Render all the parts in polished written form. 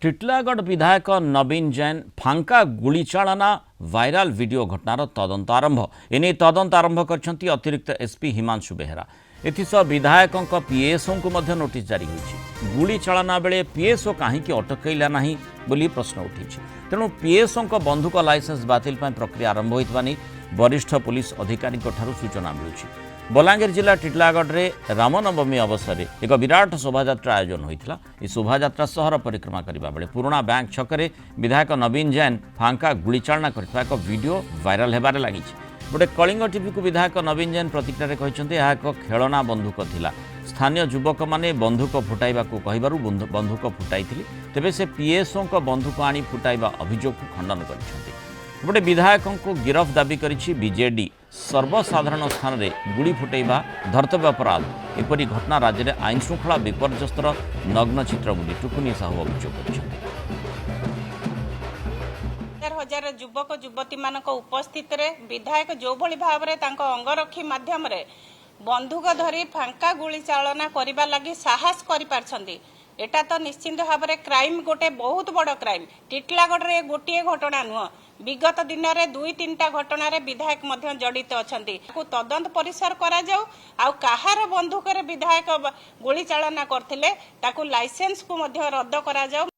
टिटलागढ़ विधायक नवीन Jain फांका गुलीचालना viral video घटनार तदंत आरंभ एने तदंत आरंभ कर अतिरिक्त एसपी हिमांशु बेहेरा एथिसह विधायकों पीएसओ को मध्य नोटिस जारी होती गुलीचालना बेले पीएसओ कहीं अटकैला नहीं बोली प्रश्न उठी तेणु पीएसओ बंधुक लाइसेंस बातिल प्रक्रिया आरंभ होता नहीं वरिष्ठ पुलिस अधिकारी सूचना मिलूँ बलांगीर जिला टिटलागढ़ में रामनवमी अवसर में एक विराट शोभायात्रा आयोजन होता यह शोभायात्रा सहर परिक्रमा करने बेले पुराना बैंक छकरे विधायक नवीन जैन फांका गुलीचालना करथिबा एक वीडियो वायरल होबार लगी गोटे कलिंग टीवी को विधायक नवीन जैन प्रतिक्रिया कहते एक खेलना बंधुक थिला स्थानीय युवक मैंने बंधुक फुटाइबा कहबारू बंधुक फुटाई तेबे से पीएसओ बंधुक आनी फुटाइबा अभियोग को खंडन कर गोटे विधायक को गिरफ दाबी करिछि बीजेडी सर्वसाधारण स्थान में गुड़ी फुटेबा धर्तव्य अपराध एपरी घटना राज्य में आईन श्रृंखला विपर्यस्तर नग्न चित्र बोली टुकुनी साहू अभियोग कर हजार युवक युवती मान उपस्थित रे विधायक जो भली भाव रे तांको अंगरक्षी माध्यम रे बंधुक धरी फांका गुली चालना करबा लगी साहस करि पारछंती एटा तो निश्चिंत भाव में क्राइम गोटे बहुत बड़ क्राइम टिटलागढ़ रे गोटे घटना नुह विगत दिन में 2-3टा घटना रे विधायक मध्य जड़ित अच्छा तदंत परिसर करा जाऊ आउ कहार बंधुक रे विधायक गुली चालना करथिले ताकू लाइसेंस को मध्य रद्द करा जाऊ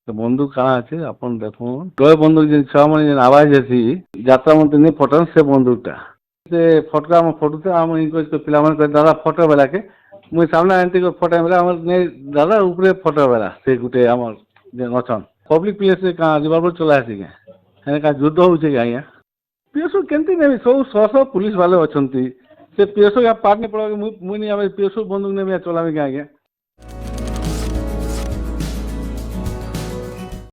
बंदूक कहाँ अच्छे अपन देखो दो बंदूक जिन छह मन आवाज ऐसी यात्रा मंत्री नहीं फटन से बंदूकटा से फटका हम फटुते हम इनको पिला मन दादा फटो बेला के मुई सामने आंटी को फटा बेला हमर नहीं दादा ऊपरे फटो बेला से गुटे हमर जे नछन पब्लिक प्लेस से कहाँ जबार चला आसी के है का युद्ध होचे आया पीएसओ केंती नहीं सब सौ पुलिस वाले अछंती से पीएसओ या पार्ट नहीं पड़ा मुई नहीं हम पीएसओ बंदूक नहीं चलावे के आगे